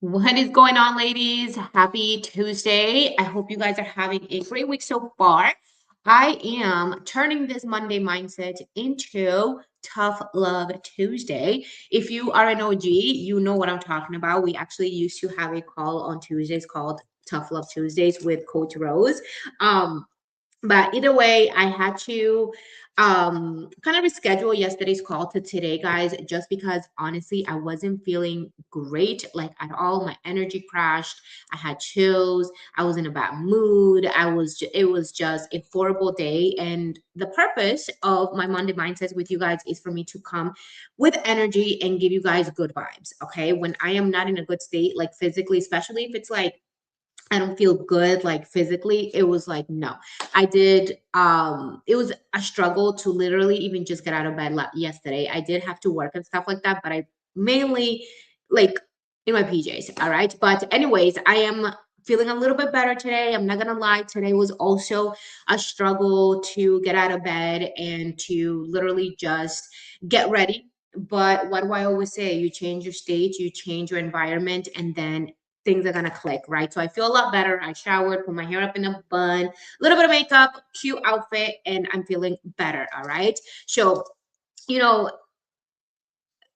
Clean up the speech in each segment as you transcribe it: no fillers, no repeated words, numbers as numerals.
What is going on, ladies? Happy Tuesday. I hope you guys are having a great week so far. I am turning this Monday mindset into Tough Love Tuesday. If you are an OG, you know what I'm talking about. We actually used to have a call on Tuesdays called Tough Love Tuesdays with Coach Rose. Um, but either way, I had to kind of reschedule yesterday's call to today, guys, just because honestly I wasn't feeling great like at all. My energy crashed. I had chills. I was in a bad mood. It was just a horrible day. And the purpose of my Monday mindsets with you guys is for me to come with energy and give you guys good vibes. Okay. When I am not in a good state, like physically, especially if it's like I don't feel good like physically. It was like, no. I did it was a struggle to literally even just get out of bed yesterday. I did have to work and stuff like that, but I mainly like in my PJs, all right? But anyways, I am feeling a little bit better today. I'm not going to lie. Today was also a struggle to get out of bed and to literally just get ready. But what do I always say? You change your state, you change your environment, and then things are gonna click, right? So I feel a lot better. I showered, put my hair up in a bun, a little bit of makeup, cute outfit, and I'm feeling better. All right. So, you know,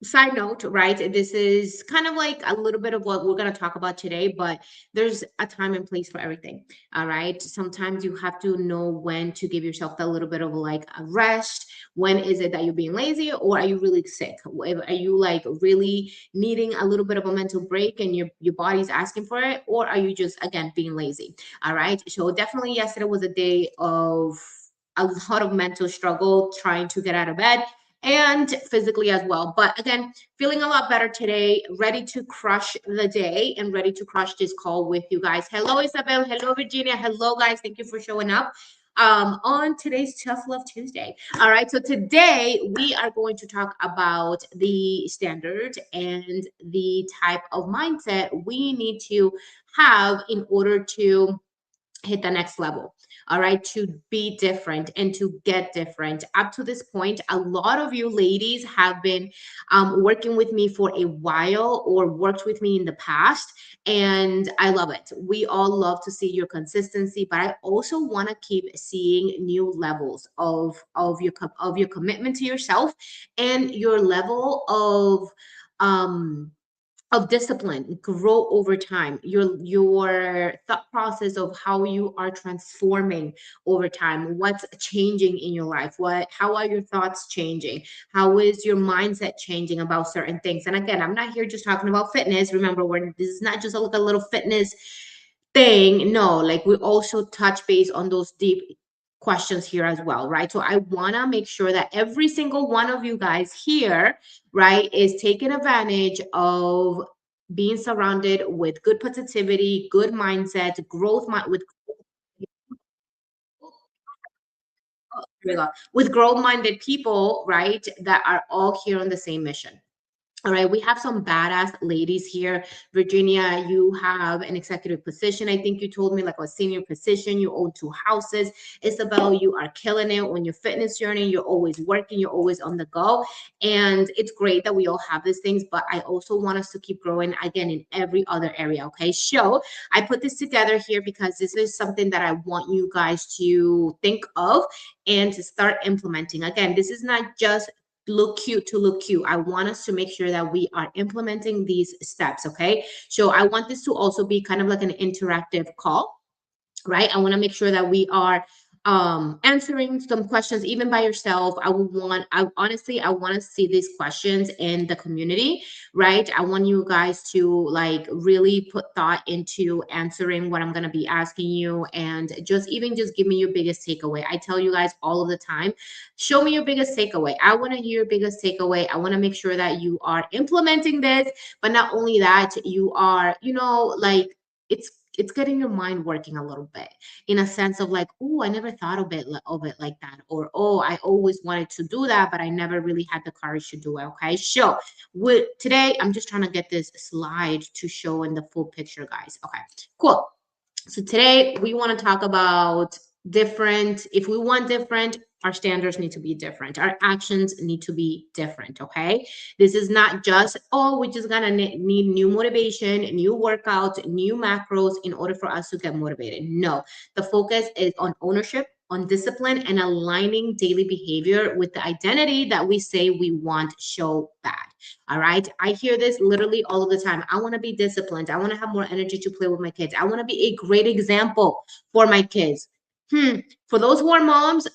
side note, right? This is kind of like a little bit of what we're going to talk about today, but there's a time and place for everything. All right. Sometimes you have to know when to give yourself a little bit of like a rest. When is it that you're being lazy, or are you really sick? Are you like really needing a little bit of a mental break and your body's asking for it, or are you just again being lazy? All right. So definitely yesterday was a day of a lot of mental struggle trying to get out of bed and physically as well. But again, feeling a lot better today, ready to crush the day and ready to crush this call with you guys. Hello, Isabel. Hello, Virginia. Hello, guys. Thank you for showing up on today's Tough Love Tuesday. All right. So today we are going to talk about the standard and the type of mindset we need to have in order to hit the next level. All right, to be different and to get different. Up to this point, a lot of you ladies have been working with me for a while or worked with me in the past, and I love it. We all love to see your consistency, but I also want to keep seeing new levels of your commitment to yourself and your level of discipline grow over time. Your thought process of how you are transforming over time, what's changing in your life, how are your thoughts changing, how is your mindset changing about certain things. And again, I'm not here just talking about fitness. Remember, this is not just like a little fitness thing. No, like we also touch base on those deep questions here as well, right? So I want to make sure that every single one of you guys here, right, is taking advantage of being surrounded with good positivity, good mindset, with growth minded people, right, that are all here on the same mission. All right, we have some badass ladies here. Virginia, you have an executive position. I think you told me like a senior position. You own two houses. Isabel, you are killing it on your fitness journey. You're always working. You're always on the go. And it's great that we all have these things, but I also want us to keep growing again in every other area. Okay, so I put this together here because this is something that I want you guys to think of and to start implementing. Again, this is not just look cute to look cute. I want us to make sure that we are implementing these steps. Okay. So I want this to also be kind of like an interactive call, right? I want to make sure that we are answering some questions even by yourself. I honestly I want to see these questions in the community, right? I want you guys to like really put thought into answering what I'm going to be asking you, and just give me your biggest takeaway. I tell you guys all of the time, show me your biggest takeaway. I want to hear your biggest takeaway. I want to make sure that you are implementing this, but not only that, you are, like it's getting your mind working a little bit in a sense of like, oh, I never thought of it like that, or oh, I always wanted to do that, but I never really had the courage to do it. Okay, so with today, I'm just trying to get this slide to show in the full picture, guys. Okay, cool. So today we want to talk about different. If we want different, our standards need to be different. Our actions need to be different. Okay. This is not just, oh, we're just gonna need new motivation, new workouts, new macros in order for us to get motivated. No, the focus is on ownership, on discipline, and aligning daily behavior with the identity that we say we want show bad. All right. I hear this literally all of the time. I want to be disciplined. I want to have more energy to play with my kids. I want to be a great example for my kids. For those who are moms,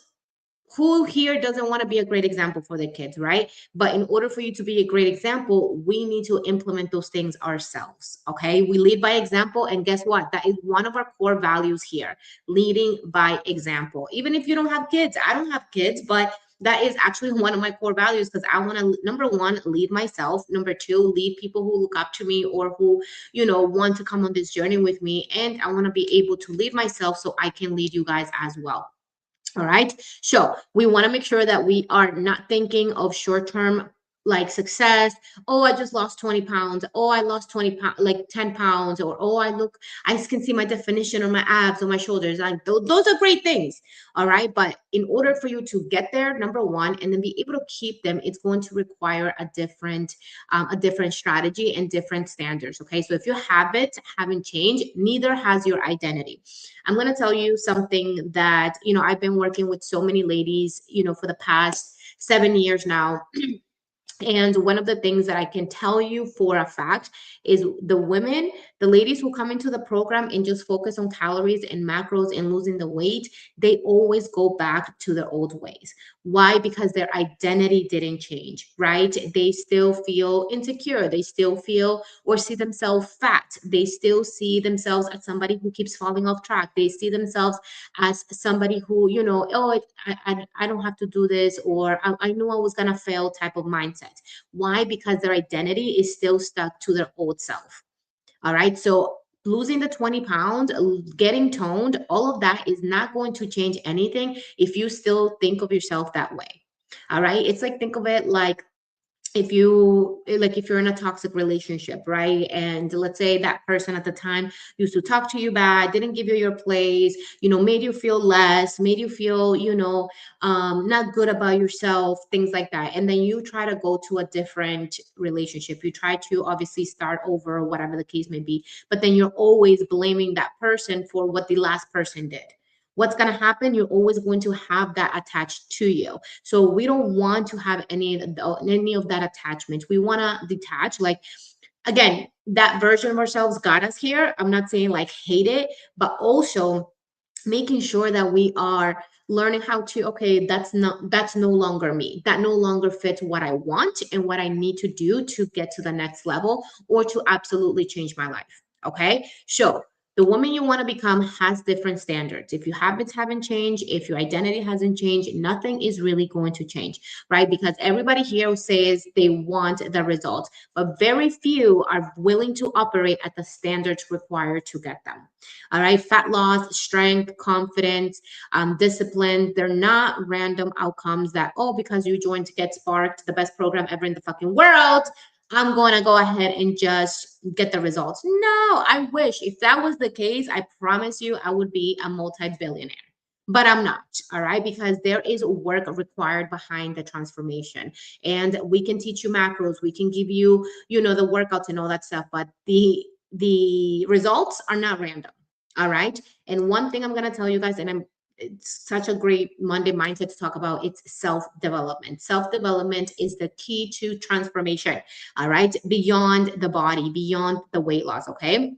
who here doesn't want to be a great example for their kids, right? But in order for you to be a great example, we need to implement those things ourselves. Okay. We lead by example. And guess what? That is one of our core values here, leading by example. Even if you don't have kids, I don't have kids, but that is actually one of my core values because I want to, number one, lead myself. Number two, lead people who look up to me or who, want to come on this journey with me. And I want to be able to lead myself so I can lead you guys as well. All right. So we want to make sure that we are not thinking of short-term like success. Oh, I just lost 20 pounds. Oh, I lost 20 pounds, like 10 pounds. Or, oh, I can see my definition on my abs, on my shoulders. Like those are great things. All right. But in order for you to get there, number one, and then be able to keep them, it's going to require a different strategy and different standards. Okay. So if your habits haven't changed, neither has your identity. I'm going to tell you something that, I've been working with so many ladies, for the past 7 years now. And one of the things that I can tell you for a fact is the ladies who come into the program and just focus on calories and macros and losing the weight, they always go back to their old ways. Why? Because their identity didn't change, right? They still feel insecure. They still feel or see themselves fat. They still see themselves as somebody who keeps falling off track. They see themselves as somebody who, I don't have to do this, or I knew I was going to fail type of mindset. Why? Because their identity is still stuck to their old self. All right. So losing the 20 pounds, getting toned, all of that is not going to change anything if you still think of yourself that way. All right. It's like, think of it like, if you're in a toxic relationship, right? And let's say that person at the time used to talk to you bad, didn't give you your place, made you feel less, made you feel, not good about yourself, things like that. And then you try to go to a different relationship. You try to obviously start over, whatever the case may be, but then you're always blaming that person for what the last person did. What's going to happen? You're always going to have that attached to you. So we don't want to have any of that attachment. We want to detach. Like, again, that version of ourselves got us here. I'm not saying like hate it, but also making sure that we are learning how to, okay, that's no longer me. That no longer fits what I want and what I need to do to get to the next level or to absolutely change my life. Okay. So the woman you want to become has different standards. If your habits haven't changed, if your identity hasn't changed, nothing is really going to change, right? Because everybody here says they want the results, but very few are willing to operate at the standards required to get them. All right. Fat loss, strength, confidence, discipline, they're not random outcomes that, oh, because you joined to Get Sparked, the best program ever in the fucking world, I'm going to go ahead and just get the results. No, I wish. If that was the case, I promise you I would be a multi-billionaire. But I'm not, all right? Because there is work required behind the transformation. And we can teach you macros. We can give you, the workouts and all that stuff. But the results are not random, all right? And one thing I'm going to tell you guys, and it's such a great Monday mindset to talk about. It's self-development. Self-development is the key to transformation. All right. Beyond the body, beyond the weight loss. Okay.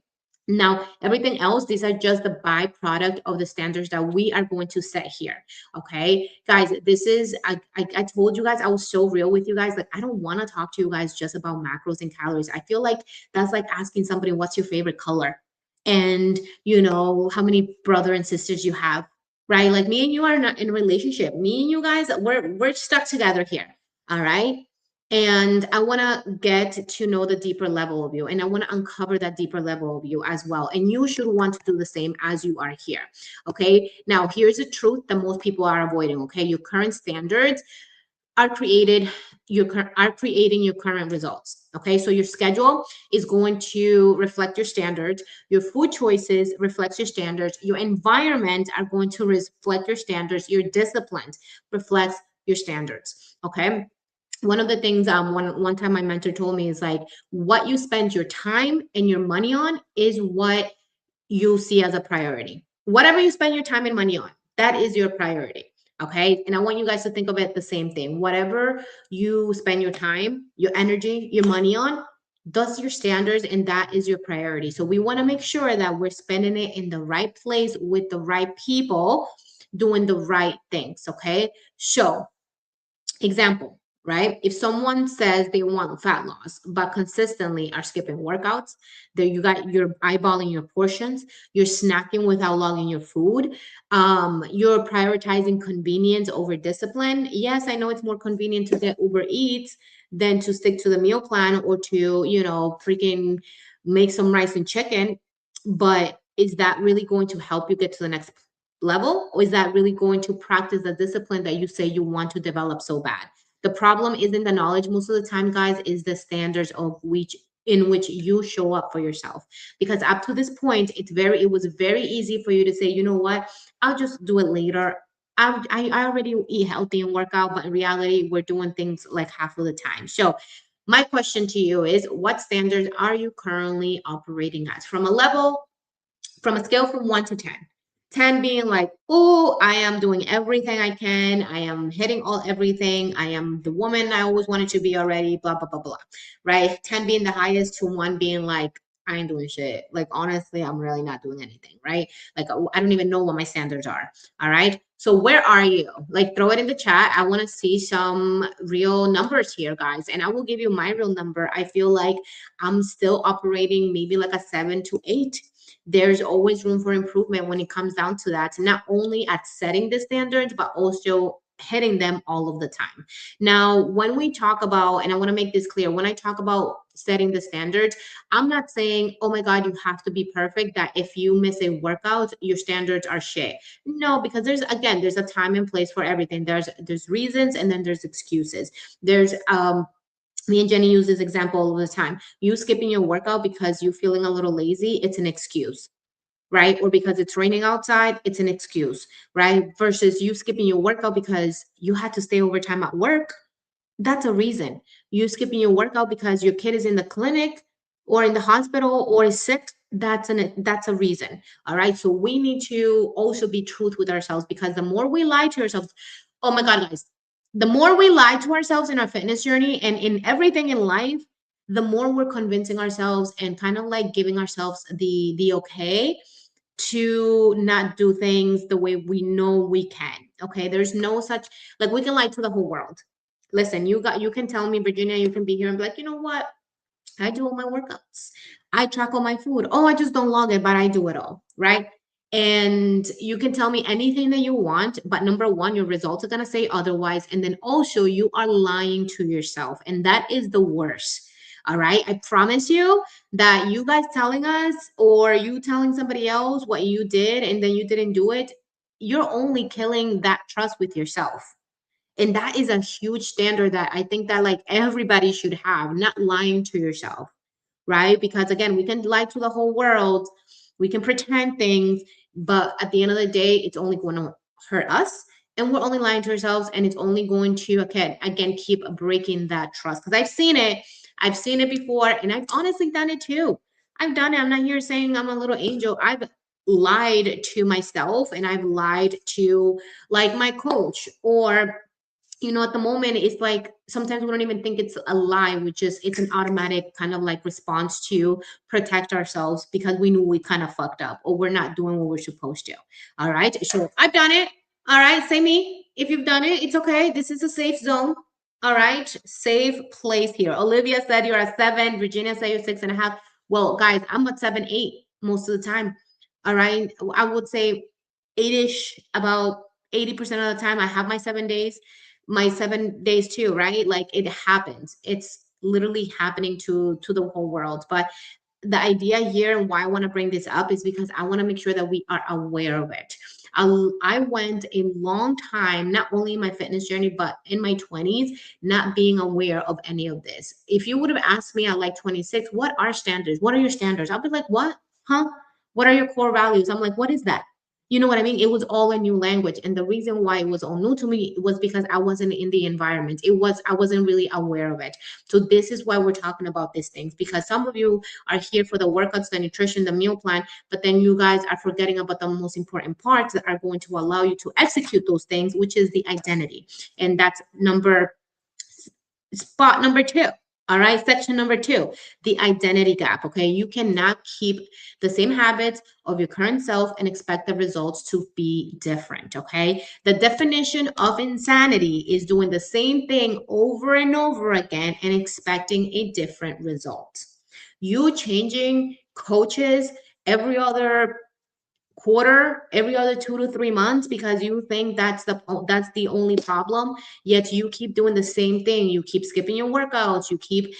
Now, everything else, these are just the byproduct of the standards that we are going to set here. Okay, guys, this is, I told you guys, I was so real with you guys. Like, I don't want to talk to you guys just about macros and calories. I feel like that's like asking somebody, what's your favorite color? And, how many brother and sisters you have, right? Like, me and you are not in a relationship. Me and you guys, we're stuck together here. All right. And I want to get to know the deeper level of you. And I want to uncover that deeper level of you as well. And you should want to do the same as you are here. Okay. Now, here's the truth that most people are avoiding. Okay. Your current standards, are created are creating your current results. Okay, so your schedule is going to reflect your standards, your food choices reflects your standards, your environment are going to reflect your standards, your disciplines reflects your standards. Okay, one of the things one time my mentor told me is like, what you spend your time and your money on is what you see as a priority. Whatever you spend your time and money on, that is your priority. Okay. And I want you guys to think of it the same thing. Whatever you spend your time, your energy, your money on, those your standards, and that is your priority. So we want to make sure that we're spending it in the right place with the right people doing the right things. Okay. So example, right? If someone says they want fat loss, but consistently are skipping workouts, there you're eyeballing your portions, you're snacking without logging your food, you're prioritizing convenience over discipline. Yes, I know it's more convenient to get Uber Eats than to stick to the meal plan or to, freaking make some rice and chicken. But is that really going to help you get to the next level, or is that really going to practice the discipline that you say you want to develop so bad? The problem isn't the knowledge most of the time, guys, is the standards of which in which you show up for yourself. Because up to this point, it was very easy for you to say, you know what, I'll just do it later. I already eat healthy and work out, but in reality, we're doing things like half of the time. So my question to you is, what standards are you currently operating at from a scale from 1 to 10? 10 being like, oh, I am doing everything I can. I am hitting everything. I am the woman I always wanted to be already, blah, blah, blah, blah. Right? 10 being the highest to 1 being like, I ain't doing shit. Like, honestly, I'm really not doing anything. Right? Like, I don't even know what my standards are. All right. So where are you? Like, throw it in the chat. I want to see some real numbers here, guys. And I will give you my real number. I feel like I'm still operating maybe like a 7 to 8. There's always room for improvement when it comes down to that, not only at setting the standards, but also hitting them all of the time. Now, when we talk about, and I want to make this clear, when I talk about setting the standards, I'm not saying, oh my God, you have to be perfect, that if you miss a workout, your standards are shit. No, because there's a time and place for everything. There's reasons, and then there's excuses. There's me and Jenny use this example all the time. You skipping your workout because you're feeling a little lazy, it's an excuse, right? Or because it's raining outside, it's an excuse, right? Versus you skipping your workout because you had to stay overtime at work, that's a reason. You skipping your workout because your kid is in the clinic or in the hospital or is sick, that's a reason. All right. So we need to also be truth with ourselves, because the more we lie to ourselves, oh my God, guys, the more we lie to ourselves in our fitness journey and in everything in life, the more we're convincing ourselves and kind of like giving ourselves the okay to not do things the way we know we can. Okay. There's no such, like, we can lie to the whole world. Listen, you can tell me, Virginia, you can be here and be like, you know what? I do all my workouts. I track all my food. Oh, I just don't log it, but I do it all, right? And you can tell me anything that you want, but number one, your results are going to say otherwise. And then also, you are lying to yourself. And that is the worst. All right. I promise you that you guys telling us or you telling somebody else what you did and then you didn't do it, you're only killing that trust with yourself. And that is a huge standard that I think that like everybody should have, not lying to yourself, right? Because again, we can lie to the whole world, we can pretend things, but at the end of the day, it's only going to hurt us. And we're only lying to ourselves, and it's only going to again keep breaking that trust. Because I've seen it before, and I've honestly done it too. I've done it. I'm not here saying I'm a little angel. I've lied to myself, and I've lied to like my coach, or at the moment, it's like sometimes we don't even think it's a lie, which is it's an automatic kind of like response to protect ourselves because we knew we kind of fucked up or we're not doing what we're supposed to. All right. So I've done it. All right. Say me. If you've done it, it's okay. This is a safe zone. All right. Safe place here. Olivia said you're at 7. Virginia said you're 6.5. Well, guys, I'm at 7, 8 most of the time. All right. I would say 8-ish, about 80% of the time. I have my 7 days, my 7 days too, right? Like it happens. It's literally happening to the whole world. But the idea here and why I want to bring this up is because I want to make sure that we are aware of it. I went a long time, not only in my fitness journey, but in my 20s, not being aware of any of this. If you would have asked me at like 26, what are standards? What are your standards? I'll be like, what? Huh? What are your core values? I'm like, what is that? You know what I mean? It was all a new language. And the reason why it was all new to me was because I wasn't in the environment. I wasn't really aware of it. So this is why we're talking about these things, because some of you are here for the workouts, the nutrition, the meal plan, but then you guys are forgetting about the most important parts that are going to allow you to execute those things, which is the identity. And that's spot number 2. All right, section number 2, the identity gap. Okay, you cannot keep the same habits of your current self and expect the results to be different. Okay, the definition of insanity is doing the same thing over and over again and expecting a different result. You changing coaches every other quarter, every other 2 to 3 months, because you think that's the only problem, yet you keep doing the same thing. You keep skipping your workouts, you keep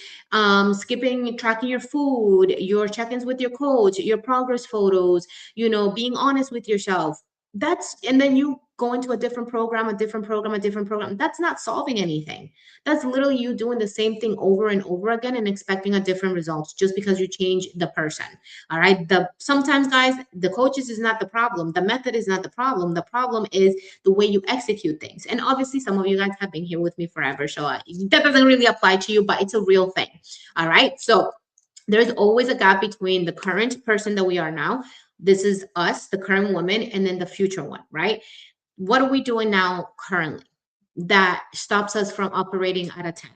skipping tracking your food, your check-ins with your coach, your progress photos, being honest with yourself. And then you go into a different program, a different program, a different program. That's not solving anything. That's literally you doing the same thing over and over again and expecting a different result just because you change the person. All right. Sometimes, guys, the coaches is not the problem. The method is not the problem. The problem is the way you execute things. And obviously, some of you guys have been here with me forever, so that doesn't really apply to you, but it's a real thing. All right. So there's always a gap between the current person that we are now. This is us, the current woman, and then the future one, right? What are we doing now currently that stops us from operating at a 10?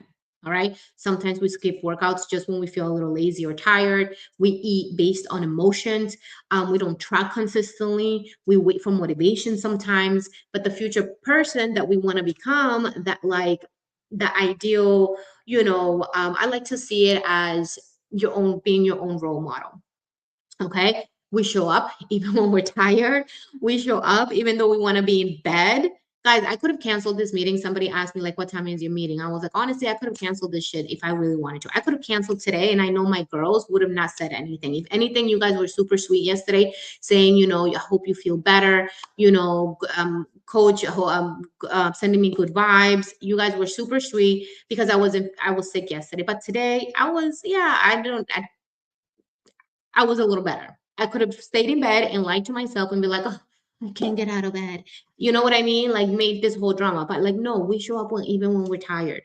All right. Sometimes we skip workouts just when we feel a little lazy or tired. We eat based on emotions. We don't track consistently. We wait for motivation sometimes. But the future person that we want to become, that like the ideal, I like to see it as being your own role model. Okay. We show up even when we're tired. We show up even though we want to be in bed. Guys, I could have canceled this meeting. Somebody asked me, like, what time is your meeting? I was like, honestly, I could have canceled this shit if I really wanted to. I could have canceled today, and I know my girls would have not said anything. If anything, you guys were super sweet yesterday, saying, I hope you feel better, coach, sending me good vibes. You guys were super sweet because I was sick yesterday. But today, I was a little better. I could have stayed in bed and lied to myself and be like, oh, I can't get out of bed. You know what I mean? Like, made this whole drama. But like, no, we show up even when we're tired.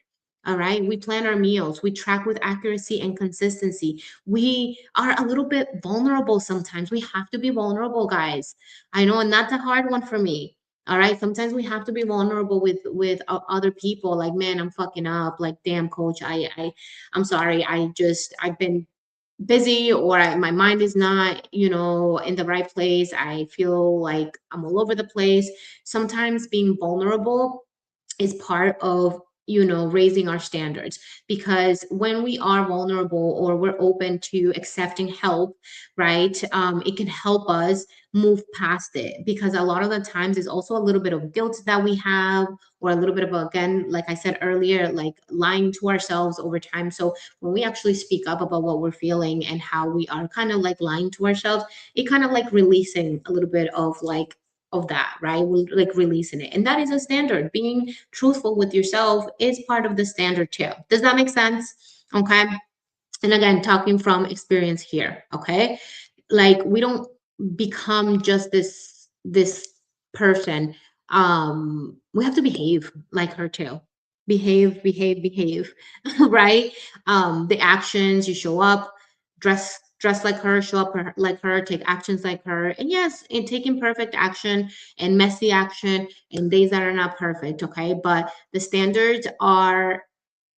All right. We plan our meals. We track with accuracy and consistency. We are a little bit vulnerable sometimes. We have to be vulnerable, guys. I know, and that's a hard one for me. All right. Sometimes we have to be vulnerable with other people. Like, man, I'm fucking up. Like, damn, coach, I'm sorry. I've been busy, or my mind is not in the right place. I feel like I'm all over the place. Sometimes being vulnerable is part of raising our standards, because when we are vulnerable or we're open to accepting help, right, it can help us move past it, because a lot of the times there's also a little bit of guilt that we have, or a little bit of, again, like I said earlier, like lying to ourselves over time. So when we actually speak up about what we're feeling and how we are kind of like lying to ourselves, it kind of like releasing a little bit of that, right? We're like releasing it. And that is a standard. Being truthful with yourself is part of the standard too. Does that make sense? Okay. And again, talking from experience here. Okay. Like, we don't become just this person. We have to behave like her too. Behave, right? The actions, you show up, dress like her, show up like her, take actions like her. And yes, in taking perfect action and messy action and days that are not perfect, okay? But the standards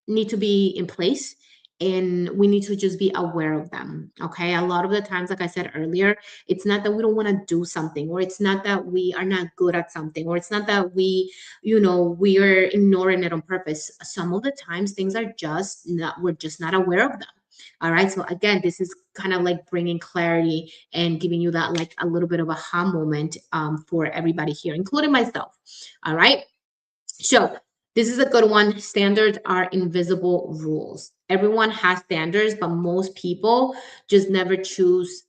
need to be in place, and we need to just be aware of them. Okay. A lot of the times, like I said earlier, it's not that we don't want to do something, or it's not that we are not good at something, or it's not that we are ignoring it on purpose. Some of the times things are just not, we're just not aware of them. All right. So again, this is kind of like bringing clarity and giving you that like a little bit of a aha moment for everybody here, including myself. All right. So this is a good one. Standards are invisible rules. Everyone has standards, but most people just never choose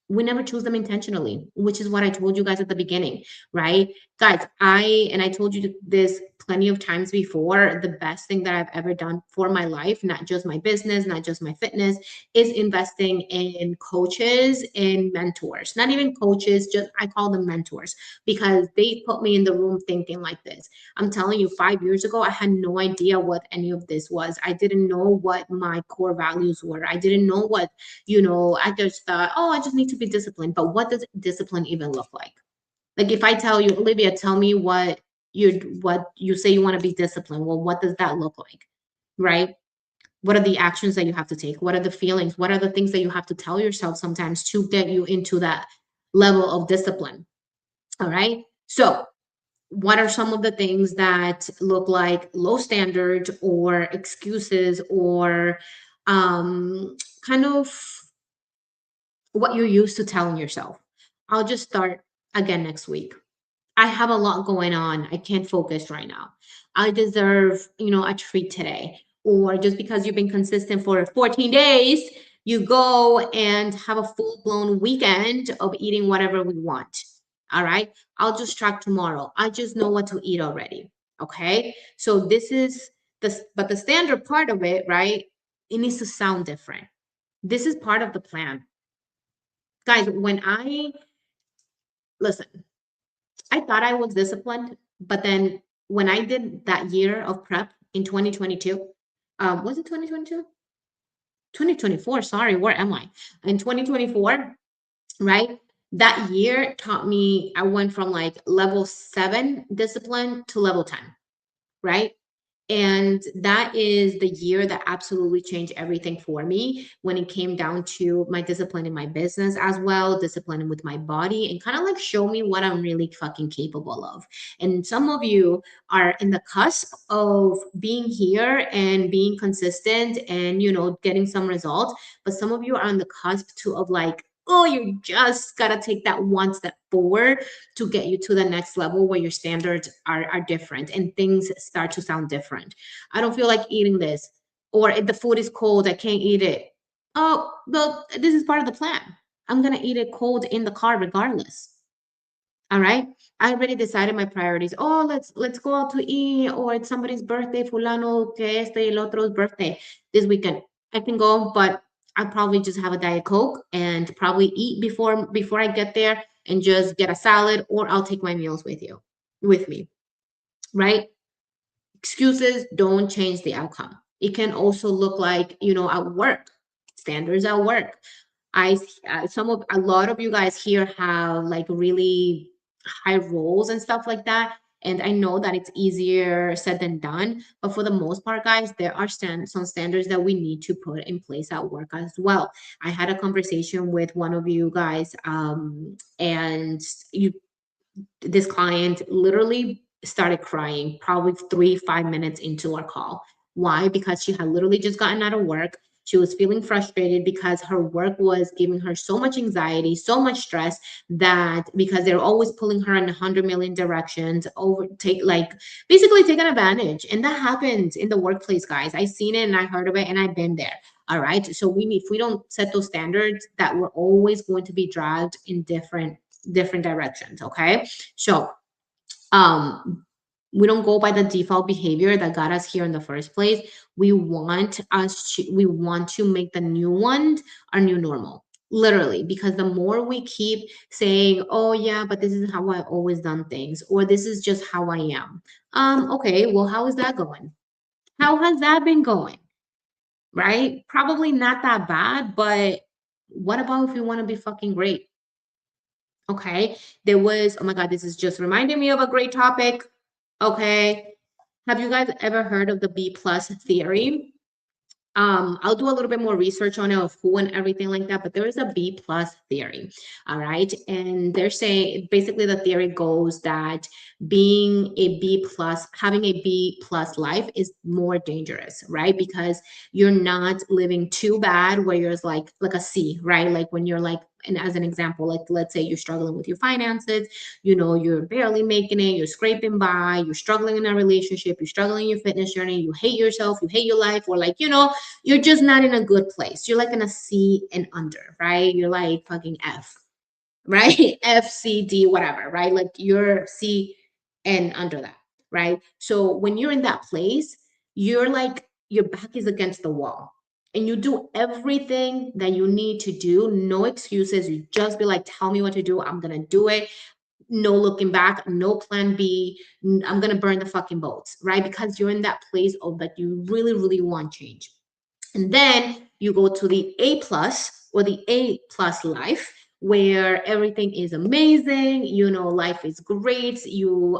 We never choose them intentionally, which is what I told you guys at the beginning, right? Guys, I told you this plenty of times before, the best thing that I've ever done for my life, not just my business, not just my fitness, is investing in coaches and mentors. Not even coaches, just I call them mentors because they put me in the room thinking like this. I'm telling you, 5 years ago, I had no idea what any of this was. I didn't know what my core values were. I didn't know what, I just thought, oh, I just need to be disciplined. But what does discipline even look like? Like if I tell you, Olivia, tell me what you say you want to be disciplined. Well, what does that look like? Right? What are the actions that you have to take? What are the feelings? What are the things that you have to tell yourself sometimes to get you into that level of discipline? All right. So, what are some of the things that look like low standards or excuses or kind of what you're used to telling yourself? I'll just start again next week. I have a lot going on. I can't focus right now. I deserve, a treat today. Or just because you've been consistent for 14 days, you go and have a full blown weekend of eating whatever we want. All right. I'll just track tomorrow. I just know what to eat already. Okay. So this is but the standard part of it, right? It needs to sound different. This is part of the plan. Guys, listen, I thought I was disciplined, but then when I did that year of prep in 2022, was it 2022? 2024, sorry, where am I? In 2024, right? That year taught me, I went from like level 7 discipline to level 10, right? And that is the year that absolutely changed everything for me when it came down to my discipline in my business as well, discipline with my body, and kind of like show me what I'm really fucking capable of. And some of you are in the cusp of being here and being consistent and, getting some results. But some of you are on the cusp too of like, oh, you just got to take that one step forward to get you to the next level where your standards are different and things start to sound different. I don't feel like eating this, or if the food is cold, I can't eat it. Oh, well, this is part of the plan. I'm going to eat it cold in the car regardless. All right. I already decided my priorities. Oh, let's go out to eat, or it's somebody's birthday, fulano que este el otro's birthday this weekend. I can go, but I'll probably just have a Diet Coke and probably eat before I get there and just get a salad, or I'll take my meals with me, right? Excuses don't change the outcome. It can also look like, at work, standards at work. I a lot of you guys here have like really high roles and stuff like that. And I know that it's easier said than done, but for the most part, guys, there are some standards that we need to put in place at work as well. I had a conversation with one of you guys, and this client literally started crying probably 3 5 minutes into our call. Why? Because she had literally just gotten out of work. She was feeling frustrated because her work was giving her so much anxiety, so much stress, that because they're always pulling her in 100 million directions, basically taking advantage. And that happens in the workplace, guys. I've seen it and I heard of it and I've been there. All right. So if we don't set those standards, that we're always going to be dragged in different directions. Okay. So we don't go by the default behavior that got us here in the first place. We want to make the new one our new normal, literally, because the more we keep saying, oh yeah, but this is how I've always done things, or this is just how I am. Okay, well, how is that going? How has that been going? Right? Probably not that bad, but what about if you want to be fucking great? Okay. There was, oh my God, this is just reminding me of a great topic. Okay. Have you guys ever heard of the B plus theory? I'll do a little bit more research on it of who and everything like that, but there is a B plus theory. All right. And they're saying basically the theory goes that being a B plus, having a B plus life is more dangerous, right? Because you're not living too bad where you're like a C, right? Like when you're like and as an example, like let's say you're struggling with your finances, you know, you're barely making it, you're scraping by, you're struggling in a relationship, you're struggling in your fitness journey, you hate yourself, you hate your life, or like, you know, you're just not in a good place. You're like in a C and under, right? You're like fucking F, right? F, C, D, whatever, right? Like you're C and under that, right? So when you're in that place, you're like, your back is against the wall and you do everything that you need to do. No excuses. You just be like, tell me what to do. I'm going to do it. No looking back, no plan B. I'm going to burn the fucking boats, right? Because you're in that place of that you really, really want change. And then you go to the A plus or the A plus life, where everything is amazing. You know, life is great. You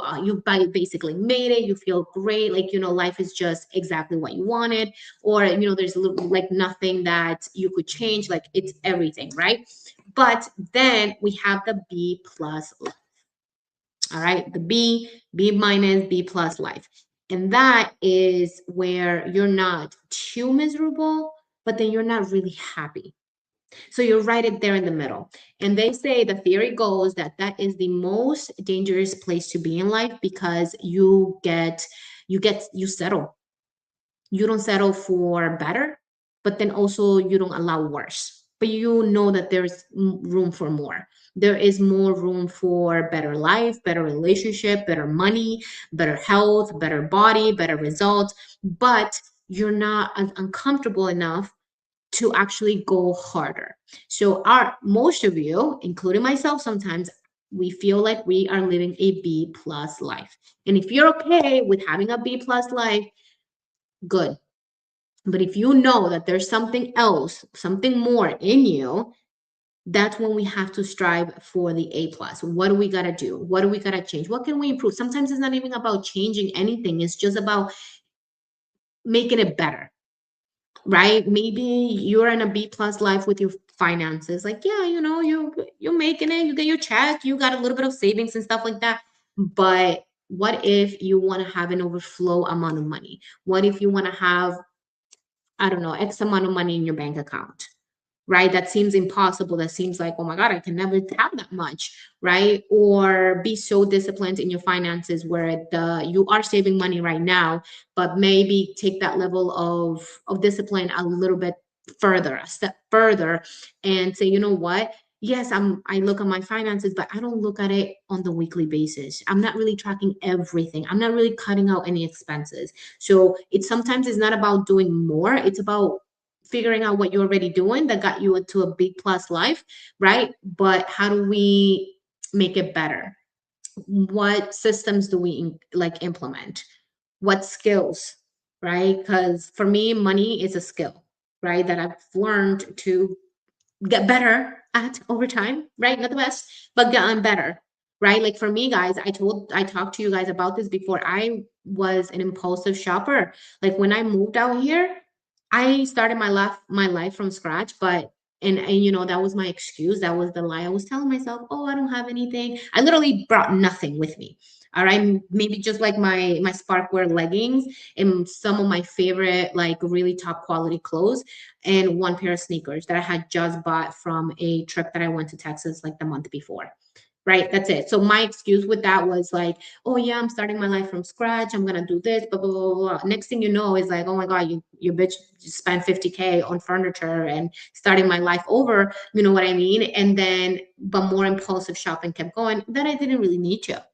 basically made it. You feel great. Like, you know, life is just exactly what you wanted, or you know, there's a little, like nothing that you could change. Like it's everything, right? But then we have the B plus life. All right, the B minus, B plus life. And that is where you're not too miserable, but then you're not really happy. So you're right there in the middle. And they say, the theory goes that that is the most dangerous place to be in life, because you settle. You don't settle for better, but then also you don't allow worse. But you know that there's room for more. There is more room for better life, better relationship, better money, better health, better body, better results. But you're not uncomfortable enough to actually go harder. So our most of you, including myself, sometimes we feel like we are living a B plus life. And if you're okay with having a B plus life, good. But if you know that there's something else, something more in you, that's when we have to strive for the A plus. What do we gotta do? What do we gotta change? What can we improve? Sometimes it's not even about changing anything. It's just about making it better, right? Maybe you're in a B plus life with your finances. Like, yeah, you know, you're making it, you get your check, you got a little bit of savings and stuff like that. But what if you want to have an overflow amount of money? What if you want to have, I don't know, X amount of money in your bank account, right? That seems impossible. That seems like, oh my God, I can never have that much, right? Or be so disciplined in your finances where you are saving money right now, but maybe take that level of discipline a little bit further, a step further, and say, you know what? Yes, I look at my finances, but I don't look at it on the weekly basis. I'm not really tracking everything. I'm not really cutting out any expenses. So it's sometimes it's not about doing more, it's about figuring out what you're already doing that got you into a big plus life, right? But how do we make it better? What systems do we like implement? What skills, right? Because for me, money is a skill, right? That I've learned to get better at over time, right? Not the best, but getting better, right? Like for me, guys, I talked to you guys about this before. I was an impulsive shopper. Like when I moved out here, I started my life from scratch, but and you know, that was my excuse. That was the lie I was telling myself. Oh, I don't have anything. I literally brought nothing with me. All right, maybe just like my Sparkwear leggings and some of my favorite, like really top quality clothes, and one pair of sneakers that I had just bought from a trip that I went to Texas like the month before. Right, that's it. So my excuse with that was like, oh yeah, I'm starting my life from scratch. I'm gonna do this, blah blah blah blah. Next thing you know is like, oh my God, you bitch spent 50K on furniture and starting my life over. You know what I mean? And then, but more impulsive shopping kept going. That I didn't really need to.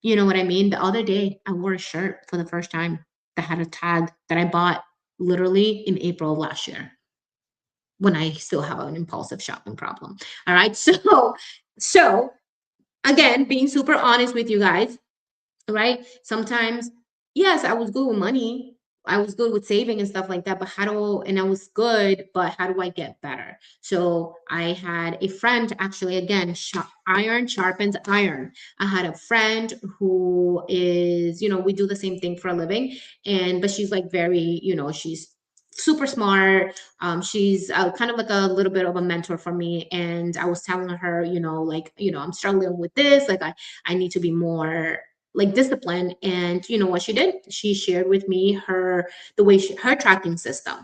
You know what I mean? The other day, I wore a shirt for the first time that had a tag that I bought literally in April of last year, when I still have an impulsive shopping problem. All right. So again, being super honest with you guys, right? Sometimes, yes, I was good with money. I was good with saving and stuff like that, but and I was good, but how do I get better? So I had a friend, actually, again, iron sharpens iron. I had a friend who is, you know, we do the same thing for a living, but she's like very, you know, she's super smart. She's kind of like a little bit of a mentor for me. And I was telling her, you know, like, you know, I'm struggling with this. Like, I need to be more like discipline. And you know what she did? She shared with me her tracking system.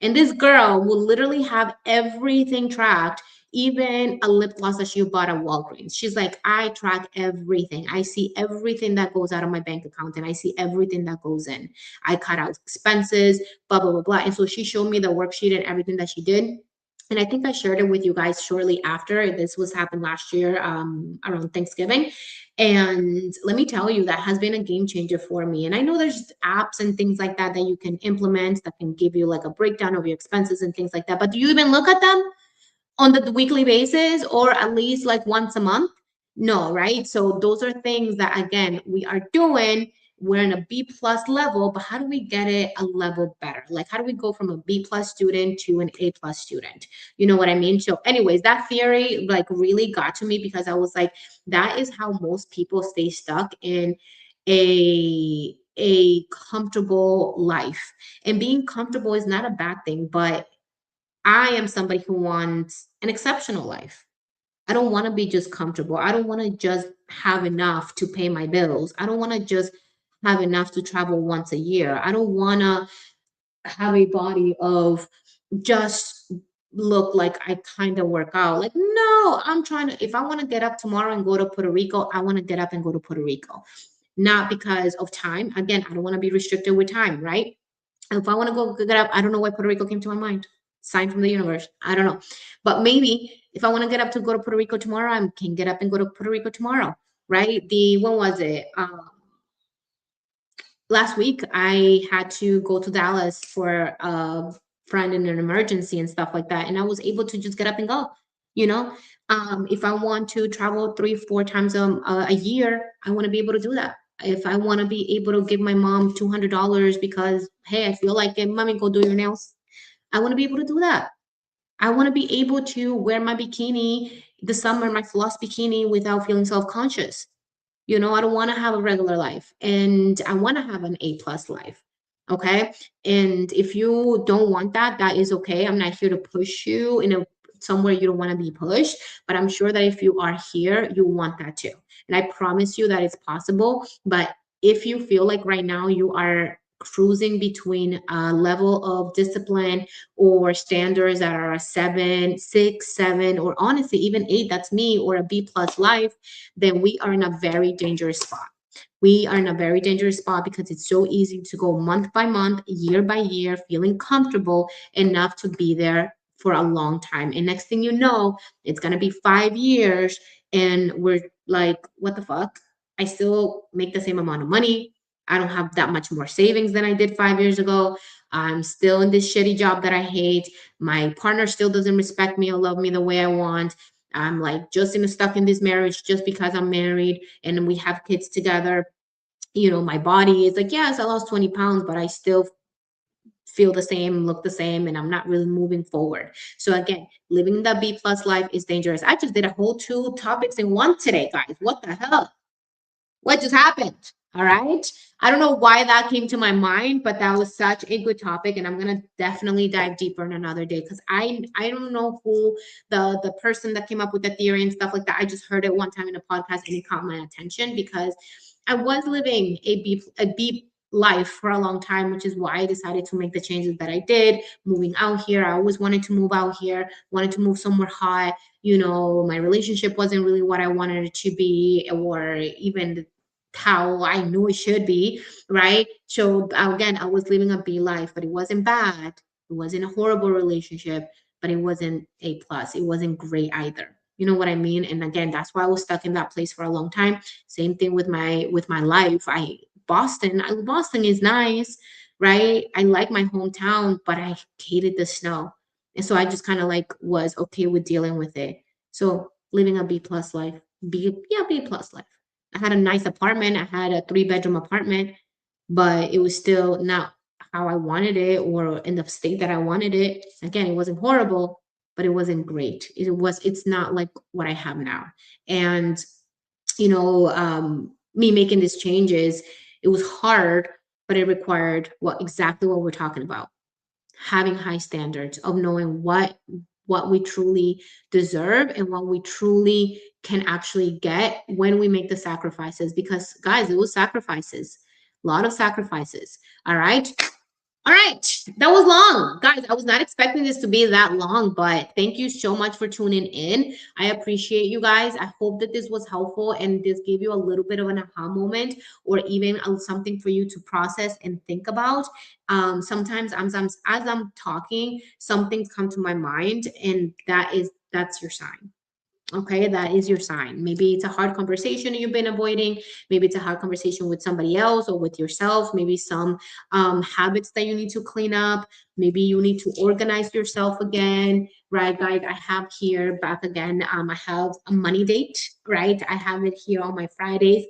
And this girl will literally have everything tracked, even a lip gloss that she bought at Walgreens. She's like, I track everything. I see everything that goes out of my bank account and I see everything that goes in. I cut out expenses, blah, blah, blah, blah. And so she showed me the worksheet and everything that she did. And I think I shared it with you guys shortly after. This was happened last year, around Thanksgiving. And let me tell you, that has been a game changer for me. And I know there's apps and things like that that you can implement that can give you like a breakdown of your expenses and things like that. But do you even look at them on the weekly basis or at least like once a month? No, right? So those are things that, again, we are doing. We're in a B plus level, but how do we get it a level better? Like, how do we go from a B plus student to an A plus student? You know what I mean? So anyways, that theory like really got to me because I was like, that is how most people stay stuck in a comfortable life. And being comfortable is not a bad thing, but I am somebody who wants an exceptional life. I don't want to be just comfortable. I don't want to just have enough to pay my bills. I don't want to just have enough to travel once a year. I don't want to have a body of just look like I kind of work out. Like, no, I'm trying to, if I want to get up tomorrow and go to Puerto Rico, I want to get up and go to Puerto Rico. Not because of time. Again, I don't want to be restricted with time, right? If I want to go get up, I don't know why Puerto Rico came to my mind. Sign from the universe. I don't know. But maybe if I want to get up to go to Puerto Rico tomorrow, I can get up and go to Puerto Rico tomorrow, right? When was it? Last week, I had to go to Dallas for a friend in an emergency and stuff like that. And I was able to just get up and go, you know? If I want to travel 3, 4 times a year, I want to be able to do that. If I want to be able to give my mom $200 because, hey, I feel like it, mommy, go do your nails. I want to be able to do that. I want to be able to wear my bikini the summer, my floss bikini without feeling self-conscious. You know, I don't want to have a regular life and I want to have an A plus life. Okay. And if you don't want that, that is okay. I'm not here to push you in a somewhere you don't want to be pushed, but I'm sure that if you are here, you want that too. And I promise you that it's possible. But if you feel like right now you are cruising between a level of discipline or standards that are a 7, 6, 7, or honestly even 8, that's me, or a B plus life, then we are in a very dangerous spot. We are in a very dangerous spot because it's so easy to go month by month, year by year, feeling comfortable enough to be there for a long time. And next thing you know, it's going to be 5 years and we're like, what the fuck? I still make the same amount of money. I don't have that much more savings than I did 5 years ago. I'm still in this shitty job that I hate. My partner still doesn't respect me or love me the way I want. I'm like just stuck in this marriage just because I'm married and we have kids together. You know, my body is like, yes, I lost 20 pounds, but I still feel the same, look the same, and I'm not really moving forward. So again, living the B plus life is dangerous. I just did a whole 2 topics in one today, guys. What the hell? What just happened? All right. I don't know why that came to my mind, but that was such a good topic, and I'm gonna definitely dive deeper in another day because I don't know who the person that came up with the theory and stuff like that. I just heard it one time in a podcast and it caught my attention because I was living a B life for a long time, which is why I decided to make the changes that I did. Moving out here, I always wanted to move out here, wanted to move somewhere hot. You know, my relationship wasn't really what I wanted it to be, or even how I knew it should be, right? So again, I was living a B life, but it wasn't bad. It wasn't a horrible relationship, but it wasn't A plus. It wasn't great either. You know what I mean? And again, that's why I was stuck in that place for a long time. Same thing with my life. Boston is nice, right? I like my hometown, but I hated the snow. And so I just kind of like was okay with dealing with it. So living a B plus life. B plus life. I had a nice apartment. I had a 3 bedroom apartment, but it was still not how I wanted it or in the state that I wanted it. Again, it wasn't horrible, but it wasn't great. It's not like what I have now. And, me making these changes, it was hard, but it required exactly what we're talking about. Having high standards of knowing what we truly deserve and what we truly can actually get when we make the sacrifices, because guys, it was sacrifices, a lot of sacrifices. All right. All right, that was long. Guys, I was not expecting this to be that long, but thank you so much for tuning in. I appreciate you guys. I hope that this was helpful and this gave you a little bit of an aha moment or even something for you to process and think about. Sometimes as I'm talking, some things come to my mind, and that's your sign. Okay, that is your sign. Maybe it's a hard conversation you've been avoiding. Maybe it's a hard conversation with somebody else or with yourself. Maybe some habits that you need to clean up. Maybe you need to organize yourself again, right, guys? I have here back again. I have a money date, right? I have it here on my Fridays.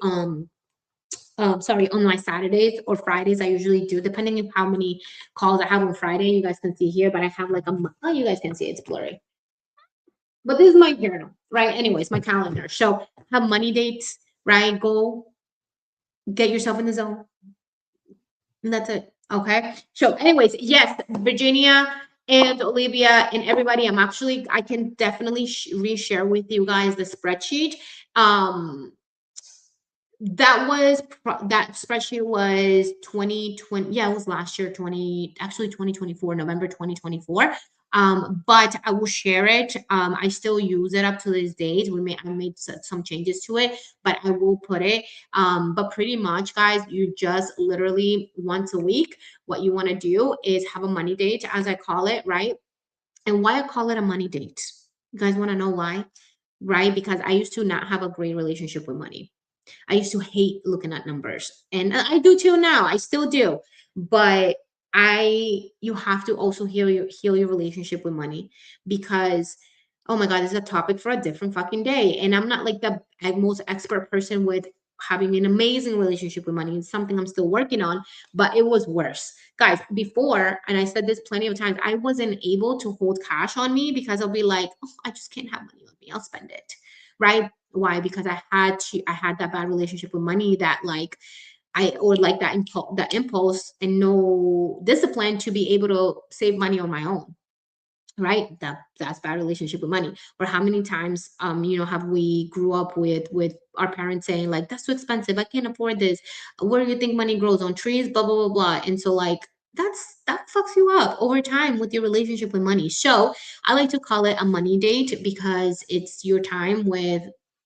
Sorry, on my Saturdays or Fridays, I usually do, depending on how many calls I have on Friday. You guys can see here, but I have like oh, you guys can see it's blurry. But this is my journal, right? Anyways, my calendar. So have money dates, right? Go get yourself in the zone. And that's it. Okay. So, anyways, yes, Virginia and Olivia and everybody, I can definitely reshare with you guys the spreadsheet. Um, that spreadsheet was 2020. Yeah, it was last year, 2024, November 2024. But I will share it. I still use it up to this date. I made some changes to it, but I will put it. But pretty much, guys, you just literally once a week, what you want to do is have a money date, as I call it, right? And why I call it a money date. You guys want to know why? Right? Because I used to not have a great relationship with money. I used to hate looking at numbers, and I do too now. I still do, but you have to also heal your relationship with money, because oh my god, this is a topic for a different fucking day. And I'm not like the most expert person with having an amazing relationship with money. It's something I'm still working on, but it was worse, guys. Before, and I said this plenty of times, I wasn't able to hold cash on me because I'll be like, oh, I just can't have money on me. I'll spend it, right? Why? Because I had that bad relationship with money, that like or like that impulse and no discipline to be able to save money on my own, right? That's bad relationship with money. Or how many times have we grew up with our parents saying like, that's too expensive, I can't afford this, where do you think money grows, on trees, blah blah blah blah. And so like that fucks you up over time with your relationship with money. So I like to call it a money date, because it's your time with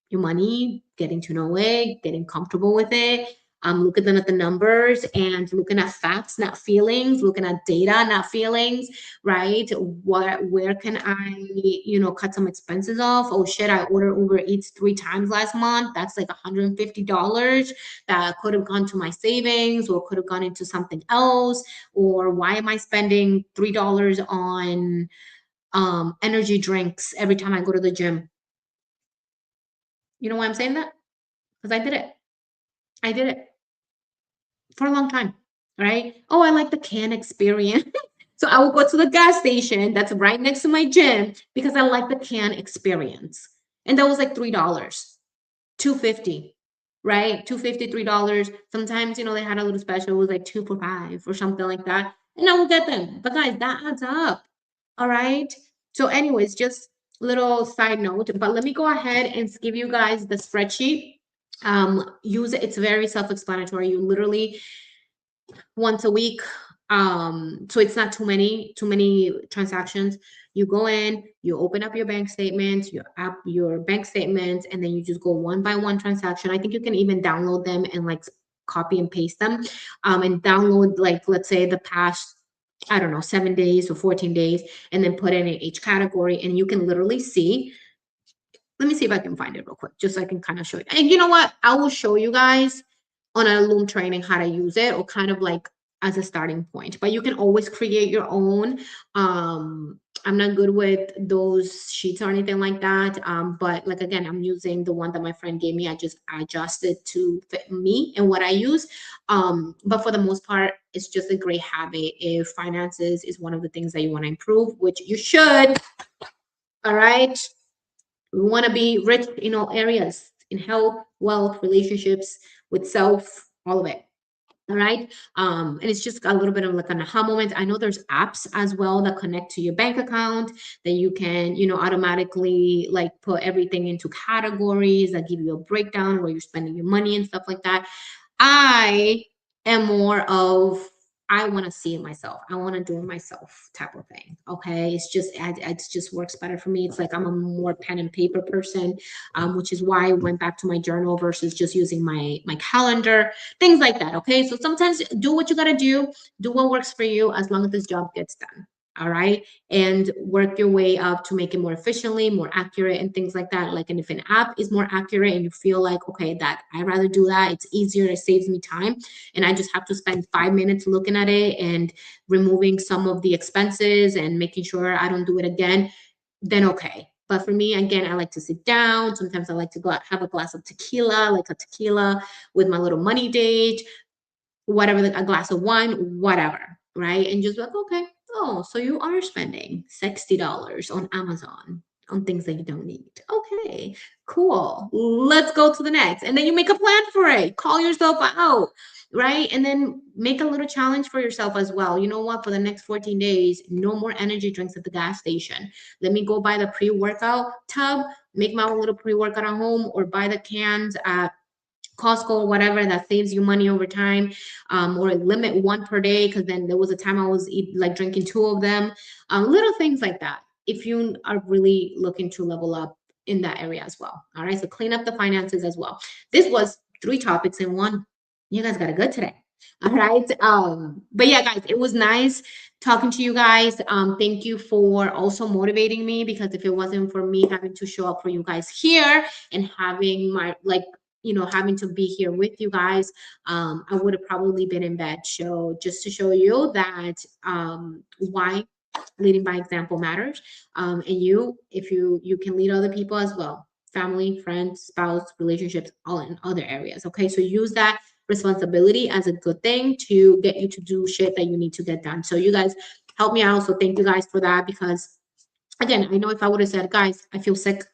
your money, getting to know it, getting comfortable with it, looking at the numbers and looking at facts, not feelings, looking at data, not feelings, right? Where can I, cut some expenses off? Oh shit, I ordered Uber Eats 3 times last month. That's like $150 that could have gone to my savings or could have gone into something else. Or why am I spending $3 on energy drinks every time I go to the gym? You know why I'm saying that? Because I did it. I did it for a long time, right? Oh, I like the can experience. So I will go to the gas station that's right next to my gym because I like the can experience. And that was like $3, 250, right? 250, $3. Sometimes, they had a little special, it was like 2 for $5 or something like that. And I will get them. But guys, that adds up. All right. So, anyways, just little side note, but let me go ahead and give you guys the spreadsheet. Use it, it's very self-explanatory. You literally once a week, so it's not too many transactions. You go in, you open up your bank statements, your bank statements, and then you just go one by one transaction. I think you can even download them and like copy and paste them, and download, like, let's say the past, I don't know, 7 days or 14 days, and then put it in each category, and you can literally see. Let me see if I can find it real quick, just so I can kind of show you. And you know what? I will show you guys on a Loom training how to use it, or kind of like as a starting point. But you can always create your own. I'm not good with those sheets or anything like that. But like, again, I'm using the one that my friend gave me. I just adjusted to fit me and what I use. But for the most part, it's just a great habit. If finances is one of the things that you want to improve, which you should, all right? We want to be rich in all areas, in health, wealth, relationships, with self, all of it. All right. And it's just a little bit of like an aha moment. I know there's apps as well that connect to your bank account that you can, automatically like put everything into categories that give you a breakdown where you're spending your money and stuff like that. I am more of I want to see it myself. I want to do it myself type of thing. Okay. It just works better for me. It's like I'm a more pen and paper person, which is why I went back to my journal versus just using my calendar, things like that. Okay. So sometimes do what you got to do what works for you as long as this job gets done. All right. And work your way up to make it more efficiently, more accurate, and things like that. Like, and if an app is more accurate and you feel like, okay, that I'd rather do that, it's easier, it saves me time, and I just have to spend 5 minutes looking at it and removing some of the expenses and making sure I don't do it again, then okay. But for me, again, I like to sit down. Sometimes I like to go out, have a glass of tequila, like a tequila with my little money date, whatever, a glass of wine, whatever, right? And just like, okay, oh, so you are spending $60 on Amazon on things that you don't need. Okay, cool. Let's go to the next. And then you make a plan for it. Call yourself out, right? And then make a little challenge for yourself as well. You know what? For the next 14 days, no more energy drinks at the gas station. Let me go buy the pre-workout tub, make my own little pre-workout at home, or buy the cans at Costco or whatever that saves you money over time, or limit one per day, because then there was a time I was like drinking two of them, little things like that. If you are really looking to level up in that area as well. All right, so clean up the finances as well. This was 3 topics in one. You guys got it good today. All right. But yeah, guys, it was nice talking to you guys. Thank you for also motivating me, because if it wasn't for me having to show up for you guys here and having my having to be here with you guys, I would have probably been in bed. So just to show you that why leading by example matters. And if you can lead other people as well, family, friends, spouse, relationships, all in other areas. Okay, so use that responsibility as a good thing to get you to do shit that you need to get done. So you guys help me out. So thank you guys for that, because again, I know if I would have said, guys, I feel sick,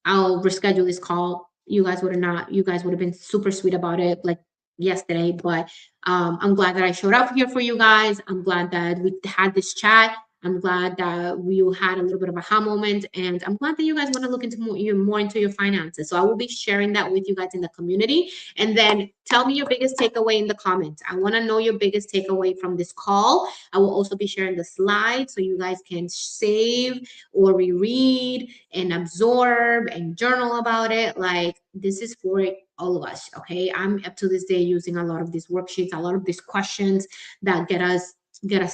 I'll reschedule this call, you guys would have been super sweet about it, like yesterday. But I'm glad that I showed up here for you guys. I'm glad that we had this chat. I'm glad that we had a little bit of a aha moment, and I'm glad that you guys want to look into more into your finances. So I will be sharing that with you guys in the community, and then tell me your biggest takeaway in the comments. I want to know your biggest takeaway from this call. I will also be sharing the slides so you guys can save or reread and absorb and journal about it. Like, this is for all of us. Okay, I'm up to this day using a lot of these worksheets, a lot of these questions that get us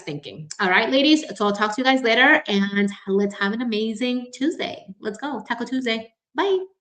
thinking. All right, ladies, so I'll talk to you guys later, and let's have an amazing Tuesday. Let's go, Taco Tuesday. Bye.